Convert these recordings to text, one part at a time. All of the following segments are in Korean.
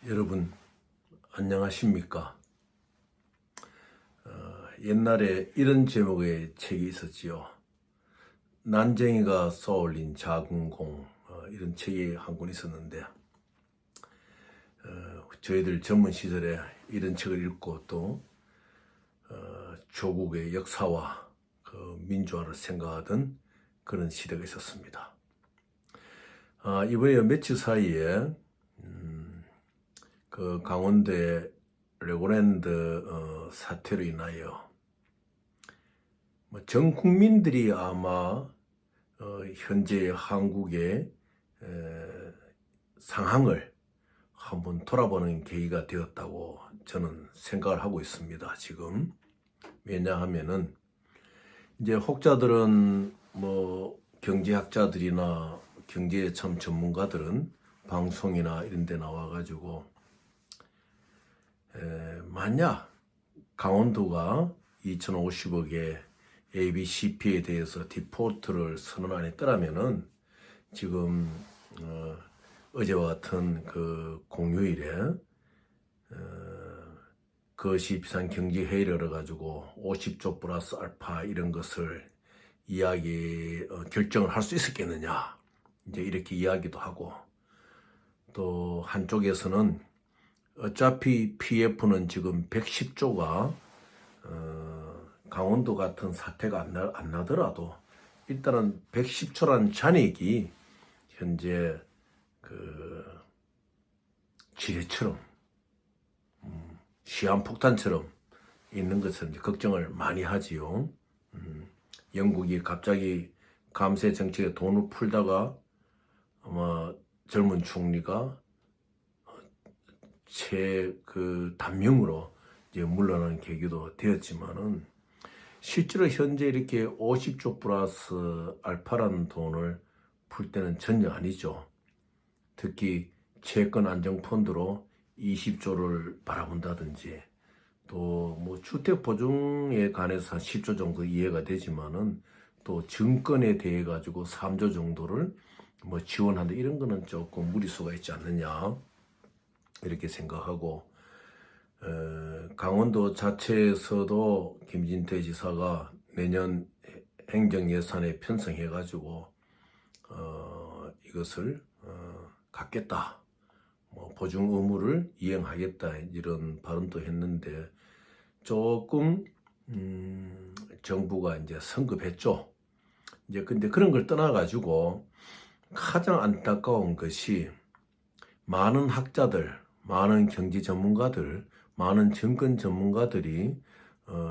여러분 안녕하십니까? 옛날에 이런 제목의 책이 있었지요. 난쟁이가 쏘아올린 작은 공, 이런 책이 한 권 있었는데 저희들 젊은 시절에 이런 책을 읽고 또 조국의 역사와 그 민주화를 생각하던 그런 시대가 있었습니다. 이번에 며칠 사이에 그 강원도의 레고랜드 사태로 인하여 전 국민들이 아마 현재 한국의 상황을 한번 돌아보는 계기가 되었다고 저는 생각을 하고 있습니다. 지금 왜냐하면은 이제 혹자들은 뭐 경제학자들이나 경제에 참 전문가들은 방송이나 이런 데 나와가지고 만약 강원도가 2050억의 ABCP에 대해서 디폴트를 선언 안 했더라면은 지금 어제와 같은 그 공휴일에 그것이 비상경제회의를 열어가지고 50조 플러스 알파 이런 것을 결정을 할 수 있었겠느냐 이제 이렇게 이야기도 하고, 또 한쪽에서는 어차피 PF는 지금 110조가 강원도 같은 사태가 안 나더라도 일단은 110조란 잔액이 현재 그 지뢰처럼 시한폭탄처럼 있는 것을 걱정을 많이 하지요. 영국이 갑자기 감세 정책에 돈을 풀다가 아마 젊은 총리가 단명으로 이제 물러나는 계기도 되었지만은, 실제로 현재 이렇게 50조 플러스 알파라는 돈을 풀 때는 전혀 아니죠. 특히 채권 안정펀드로 20조를 바라본다든지, 또 뭐 주택 보증에 관해서 한 10조 정도 이해가 되지만은, 또 증권에 대해 가지고 3조 정도를 뭐 지원한다, 이런 거는 조금 무리수가 있지 않느냐 이렇게 생각하고, 강원도 자체에서도 김진태 지사가 내년 행정예산에 편성해가지고 이것을 갖겠다, 뭐 보증 의무를 이행하겠다 이런 발언도 했는데, 조금 정부가 이제 성급했죠. 이제 근데 그런 걸 떠나가지고 가장 안타까운 것이 많은 학자들, 많은 경제 전문가들, 많은 정권 전문가들이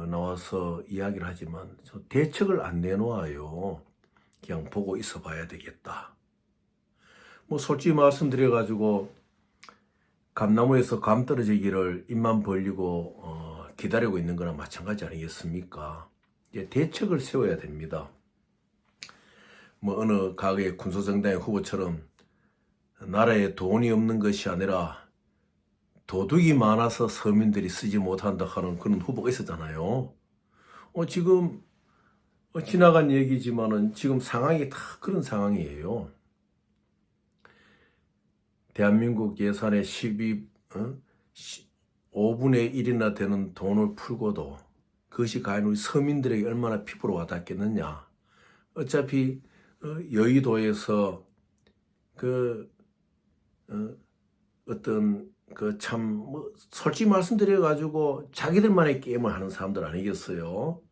나와서 이야기를 하지만 대책을 안 내놓아요. 그냥 보고 있어 봐야 되겠다. 뭐 솔직히 말씀드려가지고 감나무에서 감 떨어지기를 입만 벌리고 기다리고 있는 거나 마찬가지 아니겠습니까? 이제 대책을 세워야 됩니다. 뭐 어느 과거의 군소정당의 후보처럼 나라에 돈이 없는 것이 아니라 도둑이 많아서 서민들이 쓰지 못한다 하는 그런 후보가 있었잖아요. 지금 지나간 얘기지만은 지금 상황이 다 그런 상황이에요. 대한민국 예산의 5분의 1이나 되는 돈을 풀고도 그것이 과연 우리 서민들에게 얼마나 피부로 와닿겠느냐. 어차피 여의도에서 솔직히 말씀드려가지고 자기들만의 게임을 하는 사람들 아니겠어요?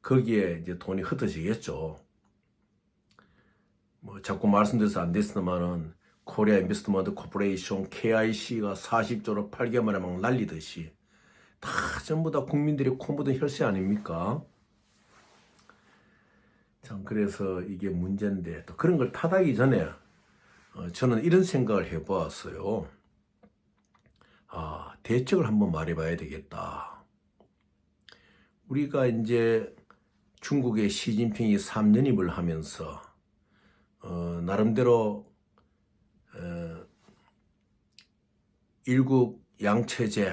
거기에 이제 돈이 흩어지겠죠. 뭐 자꾸 말씀드려서 안 됐으면은 코리아 인베스트먼트 코퍼레이션 KIC가 40조로 8개월 만에 막 날리듯이 다 전부 다 국민들이 코 묻은 혈세 아닙니까? 참 그래서 이게 문제인데, 또 그런 걸 탓하기 전에 저는 이런 생각을 해보았어요. 대책을 한번 말해봐야 되겠다. 우리가 이제 중국의 시진핑이 3년임을 하면서 나름대로 일국 양체제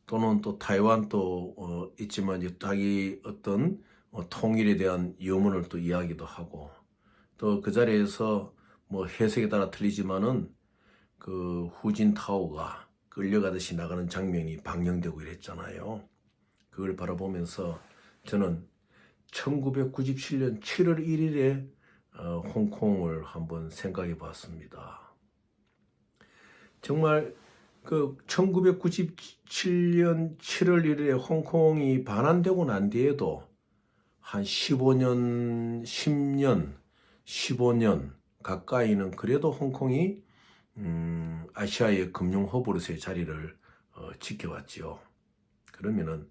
또는 또 타이완도 있지만 이제 자기 어떤 통일에 대한 염원을 또 이야기도 하고, 또 그 자리에서 뭐 해석에 따라 틀리지만은 그 후진타오가 끌려가듯이 나가는 장면이 방영되고 이랬잖아요. 그걸 바라보면서 저는 1997년 7월 1일에 홍콩을 한번 생각해 봤습니다. 정말 그 1997년 7월 1일에 홍콩이 반환되고 난 뒤에도 한 15년, 10년, 15년 가까이는 그래도 홍콩이 아시아의 금융 허브로서의 자리를 지켜왔지요. 그러면은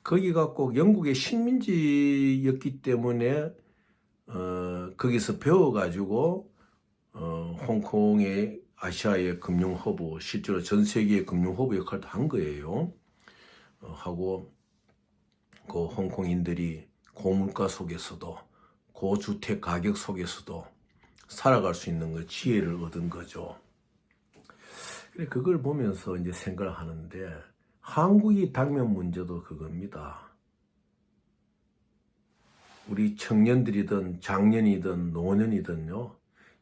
거기가 꼭 영국의 식민지였기 때문에 거기서 배워가지고 홍콩의 아시아의 금융 허브, 실제로 전 세계의 금융 허브 역할도 한 거예요. 하고 그 홍콩인들이 고물가 속에서도 고주택 가격 속에서도 살아갈 수 있는 그 지혜를 얻은 거죠. 그래 그걸 보면서 이제 생각을 하는데 한국이 당면 문제도 그겁니다. 우리 청년들이든 장년이든 노년이든요,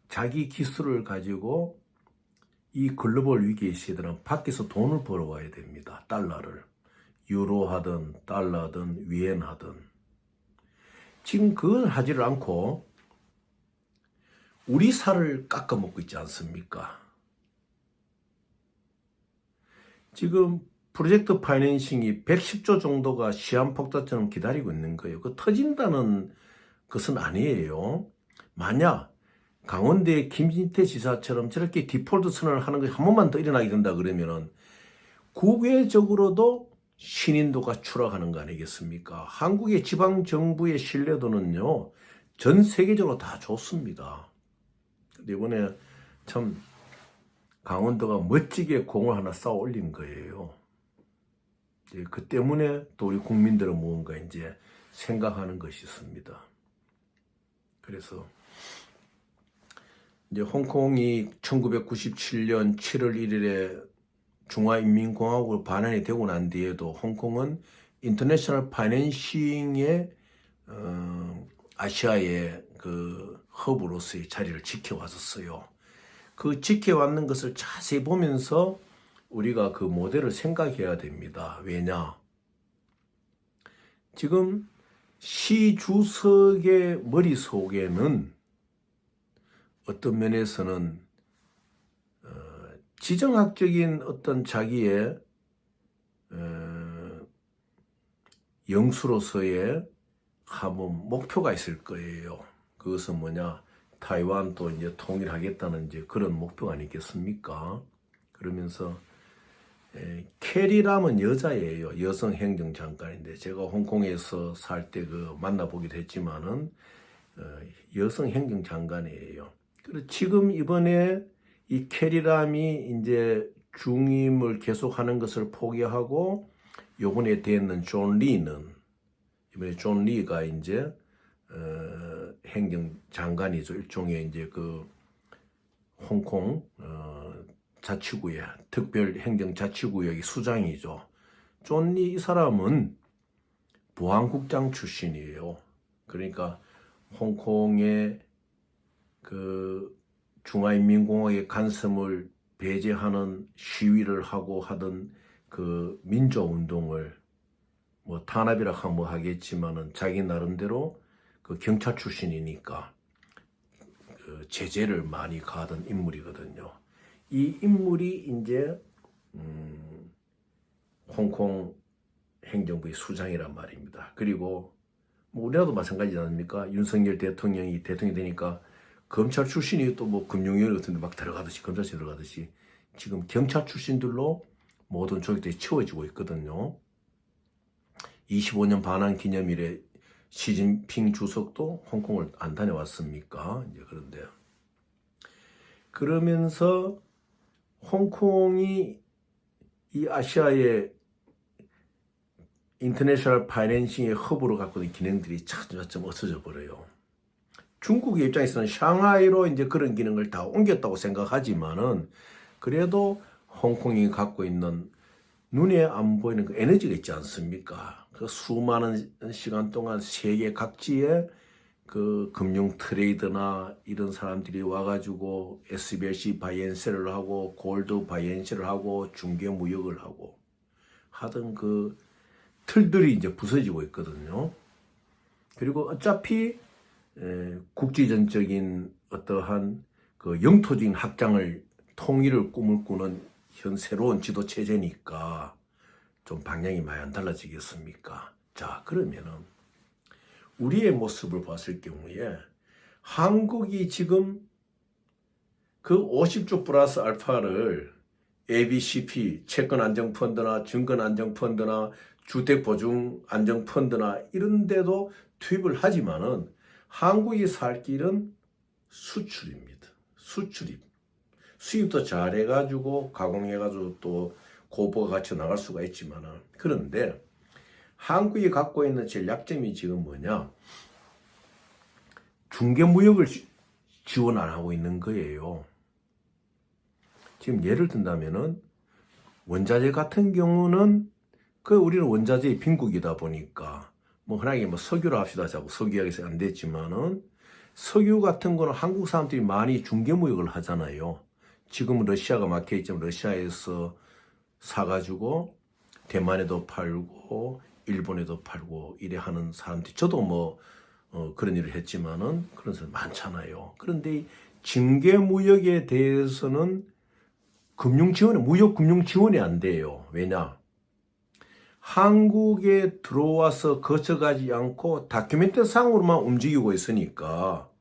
자기 기술을 가지고 이 글로벌 위기의 시대는 밖에서 돈을 벌어와야 됩니다. 달러를. 유로하든 달러든 위엔하든. 지금 그걸 하지를 않고 우리 살을 깎아먹고 있지 않습니까? 지금 프로젝트 파이낸싱이 110조 정도가 시한폭탄처럼 기다리고 있는 거예요. 그 터진다는 것은 아니에요. 만약 강원도의 김진태 지사처럼 저렇게 디폴트 선언을 하는 것이 한 번만 더 일어나게 된다 그러면은 국외적으로도 신인도가 추락하는 거 아니겠습니까? 한국의 지방정부의 신뢰도는요, 전 세계적으로 다 좋습니다. 근데 이번에 참 강원도가 멋지게 공을 하나 쌓아 올린 거예요. 그 때문에 또 우리 국민들은 무언가 이제 생각하는 것이 있습니다. 그래서 이제 홍콩이 1997년 7월 1일에 중화인민공화국으로 반환이 되고 난 뒤에도 홍콩은 인터내셔널 파이낸싱의 아시아의 그 허브로서의 자리를 지켜왔었어요. 그 지켜왔는 것을 자세히 보면서 우리가 그 모델을 생각해야 됩니다. 왜냐? 지금 시 주석의 머릿속에는 어떤 면에서는 지정학적인 어떤 자기의 영수로서의 한번 목표가 있을 거예요. 그것은 뭐냐? 타이완도 이제 통일하겠다는 이제 그런 목표가 아니겠습니까? 그러면서 캐리람은 여자예요. 여성 행정장관인데 제가 홍콩에서 살 때 그 만나보기도 했지만은 여성 행정장관이에요. 그리고 지금 이번에 이 캐리람이 이제 중임을 계속하는 것을 포기하고 요번에 되는 존 리는 이번에 존 리가 이제 행정장관이죠. 일종의 이제 그 홍콩 자치구의 특별 행정자치구역의 수장이죠. 존 리 이 사람은 보안국장 출신이에요. 그러니까 홍콩의 그 중화인민공화국의 간섭을 배제하는 시위를 하고 하던 그 민주운동을 뭐 탄압이라 하면 뭐 하겠지만은 자기 나름대로 그 경찰 출신이니까 그 제재를 많이 가하던 인물이거든요. 이 인물이 이제 홍콩 행정부의 수장이란 말입니다. 그리고 뭐 우리나라도 마찬가지지 않습니까? 윤석열 대통령이 대통령이 되니까 검찰 출신이 또 뭐 금융위원회 같은 데 막 들어가듯이 검찰에 들어가듯이 지금 경찰 출신들로 모든 조직들이 채워지고 있거든요. 25년 반환 기념일에 시진핑 주석도 홍콩을 안 다녀왔습니까? 이제 그런데 그러면서 홍콩이 이 아시아의 인터내셔널 파이낸싱의 허브로 갖고 있는 기능들이 차츰 없어져 버려요. 중국의 입장에서는 샹하이로 이제 그런 기능을 다 옮겼다고 생각하지만은 그래도 홍콩이 갖고 있는 눈에 안 보이는 그 에너지가 있지 않습니까? 그 수많은 시간 동안 세계 각지에 그 금융 트레이드나 이런 사람들이 와가지고 SBLC 바이앤셀을 하고 골드 바이앤셀을 하고 중개 무역을 하고 하던 그 틀들이 이제 부서지고 있거든요. 그리고 어차피 국지전적인 어떠한 그 영토적인 확장을 통일을 꿈을 꾸는 현 새로운 지도 체제니까 좀 방향이 많이 안 달라지겠습니까? 자, 그러면은 우리의 모습을 봤을 경우에 한국이 지금 그 50조 플러스 알파를 ABCP, 채권안정펀드나 증권안정펀드나 주택보증안정펀드나 이런 데도 투입을 하지만은 한국이 살 길은 수출입니다. 수출입. 수입도 잘해가지고 가공해가지고 또 고부가 같이 나갈 수가 있지만은 그런데 한국이 갖고 있는 제일 약점이 지금 뭐냐? 중개무역을 지원 안 하고 있는 거예요. 지금 예를 든다면은 원자재 같은 경우는 그 우리는 원자재의 빈국이다 보니까 뭐 흔하게 뭐 석유로 합시다 자고 석유 이야기해서 안 됐지만은 석유 같은 거는 한국 사람들이 많이 중개무역을 하잖아요. 지금은 러시아가 막혀 있지만 러시아에서 사가지고 대만에도 팔고 일본에도 팔고 이래 하는 사람들이 저도 뭐 그런 일을 했지만은 그런 사람 많잖아요. 그런데 중개무역에 대해서는 무역 금융 지원이 안 돼요. 왜냐? 한국에 들어와서 거쳐가지 않고 다큐멘터 상으로만 움직이고 있으니까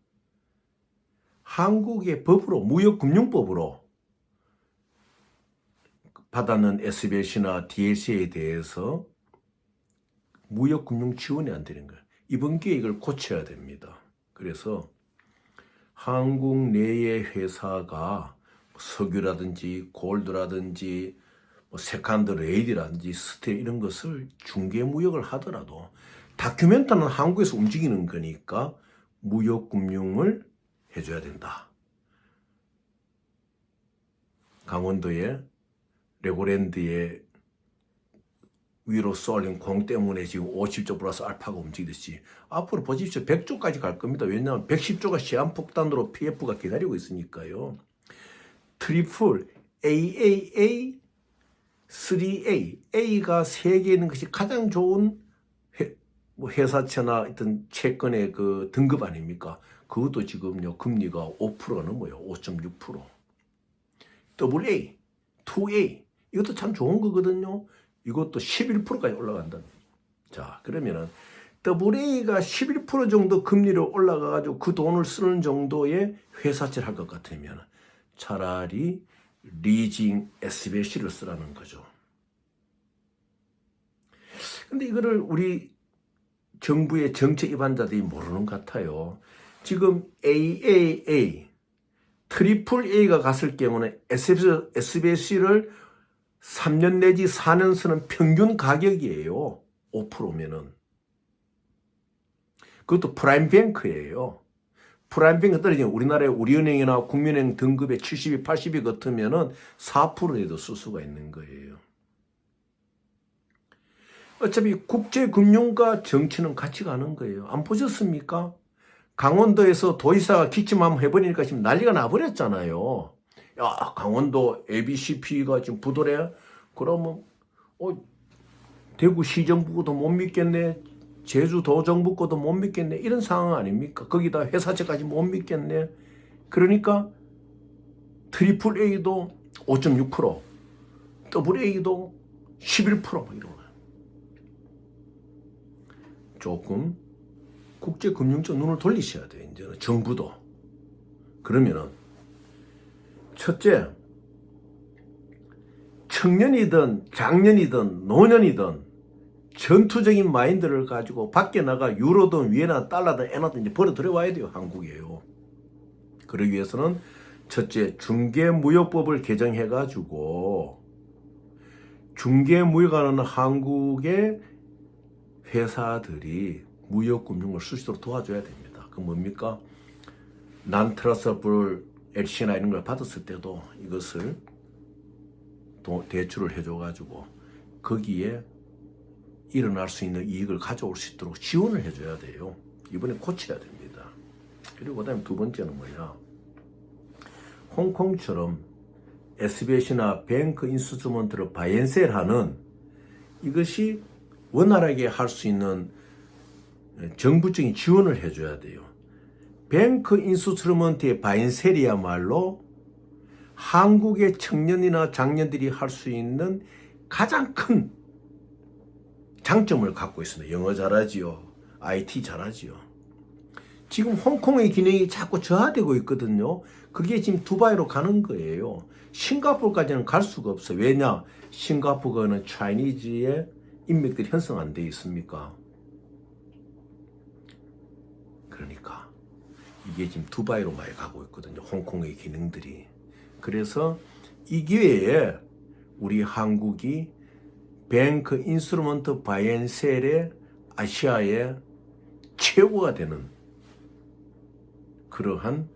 한국의 법으로 무역금융법으로 받았는 SBLC나 DLC에 대해서 무역금융 지원이 안 되는 거예요. 이번 기회에 이걸 고쳐야 됩니다. 그래서 한국 내의 회사가 석유라든지 골드라든지 뭐 세컨드 레이디라든지 스틸 이런 것을 중개무역을 하더라도 다큐멘터는 한국에서 움직이는 거니까 무역금융을 해줘야 된다. 강원도의 레고랜드의 위로 쏠린 공 때문에 지금 50조 플러스 알파가 움직이듯이 앞으로 보십시오. 100조까지 갈 겁니다. 왜냐하면 110조가 시한폭탄으로 PF가 기다리고 있으니까요. 트리플 AAA 3A, A가 세계에 있는 것이 가장 좋은 회사채나 어떤 채권의 그 등급 아닙니까? 그것도 지금요, 금리가 5%가 넘어요. 5.6%. AA, 2A, 이것도 참 좋은 거거든요. 이것도 11%까지 올라간다. 자, 그러면은 AA가 11% 정도 금리로 올라가가지고 그 돈을 쓰는 정도의 회사채를 할 것 같으면 차라리 리징 SBLC를 쓰라는 거죠. 근데 이거를 우리 정부의 정책 입안자들이 모르는 것 같아요. 지금 AAA, 트리플 A가 갔을 경우는 SBLC를 3년 내지 4년 쓰는 평균 가격이에요. 5%면은. 그것도 프라임뱅크예요. 프라임뱅크 떨어지면 우리나라의 우리은행이나 국민은행 등급의 70이 80이 같으면은 4%에도 쓸 수가 있는 거예요. 어차피 국제금융과 정치는 같이 가는 거예요. 안 보셨습니까? 강원도에서 도지사가 기침 한번 해버리니까 지금 난리가 나버렸잖아요. 야, 강원도 ABCP가 지금 부도래? 그러면, 대구시정부도 못 믿겠네. 제주도정부 것도 못 믿겠네. 이런 상황 아닙니까? 거기다 회사채까지 못 믿겠네. 그러니까 트리플 A도 5.6%, 더블 A도 11% 이런 거예요. 조금 국제금융적 눈을 돌리셔야 돼요. 이제는 정부도. 그러면은 첫째, 청년이든 장년이든 노년이든 전투적인 마인드를 가지고 밖에 나가 유로든 위에나 달러든 엔화든 이제 벌어 들여와야 돼요. 한국이에요. 그러기 위해서는 첫째, 중개무역법을 개정해가지고 중개무역하는 한국의 회사들이 무역금융을 쓸 수 있도록 도와줘야 됩니다. 그 뭡니까? 난트러스블 LC나 이런 걸 받았을 때도 이것을 대출을 해줘가지고 거기에 일어날 수 있는 이익을 가져올 수 있도록 지원을 해줘야 돼요. 이번에 고쳐야 됩니다. 그리고 그다음에 두 번째는 뭐냐? 홍콩처럼 SBS나 뱅크 인스트루먼트를 바이앤셀하는 이것이 원활하게 할 수 있는 정부적인 지원을 해줘야 돼요. 뱅크 인스트루먼트의 바이앤셀이야말로 한국의 청년이나 장년들이 할 수 있는 가장 큰 장점을 갖고 있습니다. 영어 잘하지요. IT 잘하지요. 지금 홍콩의 기능이 자꾸 저하되고 있거든요. 그게 지금 두바이로 가는 거예요. 싱가포르까지는 갈 수가 없어요. 왜냐? 싱가포르는 차이니즈의 인맥들이 형성 안 돼 있습니까? 그러니까 이게 지금 두바이로 많이 가고 있거든요. 홍콩의 기능들이. 그래서 이 기회에 우리 한국이 뱅크 인스트루먼트 바이앤셀의 아시아의 최고가 되는 그러한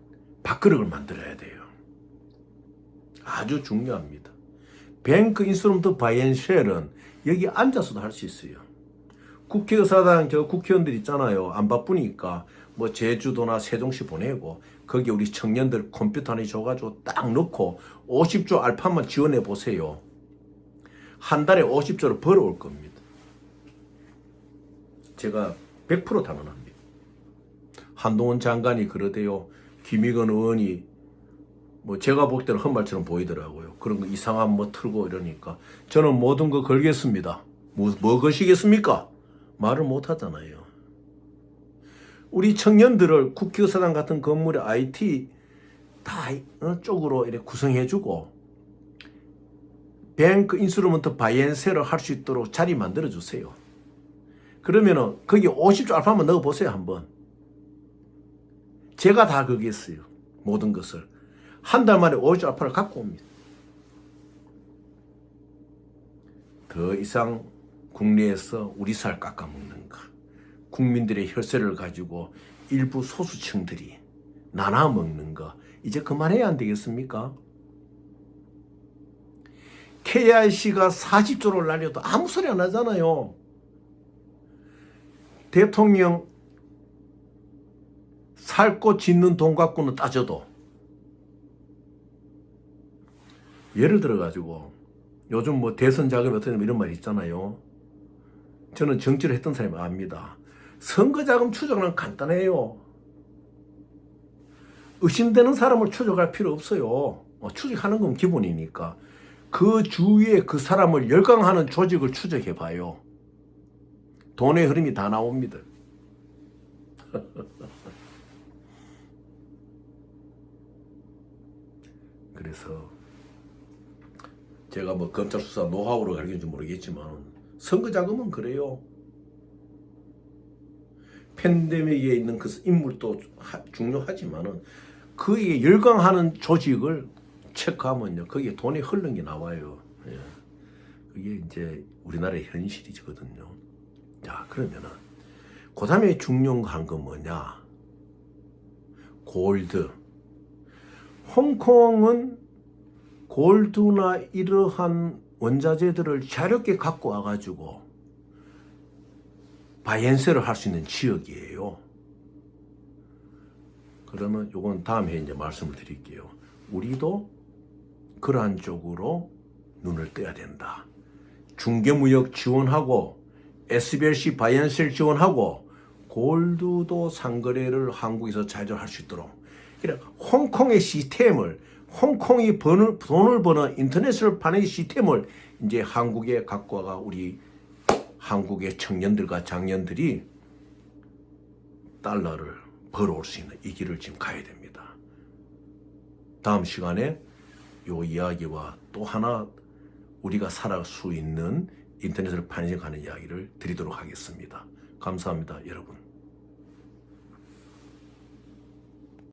밥그릇을 만들어야 돼요. 아주 중요합니다. 뱅크 인스트루먼트 바이앤셀은 여기 앉아서도 할 수 있어요. 국회의사당 저 국회의원들 있잖아요. 안 바쁘니까 뭐 제주도나 세종시 보내고 거기 우리 청년들 컴퓨터 하나 줘가지고 딱 넣고 50조 알파만 지원해 보세요. 한 달에 50조를 벌어올 겁니다. 제가 100% 당연합니다. 한동훈 장관이 그러대요. 김의건 의원이 뭐 제가 볼 때는 헛말처럼 보이더라고요. 그런 거 이상한 뭐 틀고 이러니까 저는 모든 거 걸겠습니다. 뭐 거시겠습니까? 말을 못 하잖아요. 우리 청년들을 국회의사당 같은 건물에 IT 다 쪽으로 이렇게 구성해주고 뱅크 인스트루먼트 바이앤셀을 할 수 있도록 자리 만들어 주세요. 그러면은 거기 50조 알파만 넣어 보세요 한번. 제가 다 거기했어요. 모든 것을 한 달 만에 50조 알파를 갖고 옵니다. 더 이상 국내에서 우리 살 깎아먹는 거, 국민들의 혈세를 가지고 일부 소수층들이 나눠 먹는 거 이제 그만해야 안 되겠습니까? KIC가 40조를 날려도 아무 소리 안 하잖아요. 대통령 살고 짓는 돈 갖고는 따져도 예를 들어 가지고 요즘 뭐 대선 자금이 어떻게 되면 이런 말이 있잖아요. 저는 정치를 했던 사람이 압니다. 선거 자금 추적은 간단해요. 의심되는 사람을 추적할 필요 없어요. 추적하는 건 기본이니까. 그 주위에 그 사람을 열광하는 조직을 추적해 봐요. 돈의 흐름이 다 나옵니다. 그래서 제가 뭐 검찰 수사 노하우를 가르치는지 모르겠지만 선거 자금은 그래요. 팬데믹에 있는 그 인물도 중요하지만은 그에 열광하는 조직을 체크하면요, 거기에 돈이 흐르는 게 나와요. 예. 그게 이제 우리나라의 현실이거든요. 자, 그러면은 그 다음에 중요한 건 뭐냐? 골드. 홍콩은 골드나 이러한 원자재들을 자유롭게 갖고 와가지고 바이앤셀을 할 수 있는 지역이에요. 그러면 요건 다음 회에 이제 말씀을 드릴게요. 우리도 그러한 쪽으로 눈을 떠야 된다. 중개무역 지원하고 SBLC 바이앤셀 지원하고 골드도 상거래를 한국에서 자주 할 수 있도록. 그러니까 홍콩의 시스템을 홍콩이 돈을 버는 인터넷을 파는 시스템을 이제 한국에 갖고 와가 우리 한국의 청년들과 장년들이 달러를 벌어올 수 있는 이 길을 지금 가야 됩니다. 다음 시간에 요 이야기와 또 하나 우리가 살아갈 수 있는 인터넷을 판식하는 이야기를 드리도록 하겠습니다. 감사합니다, 여러분.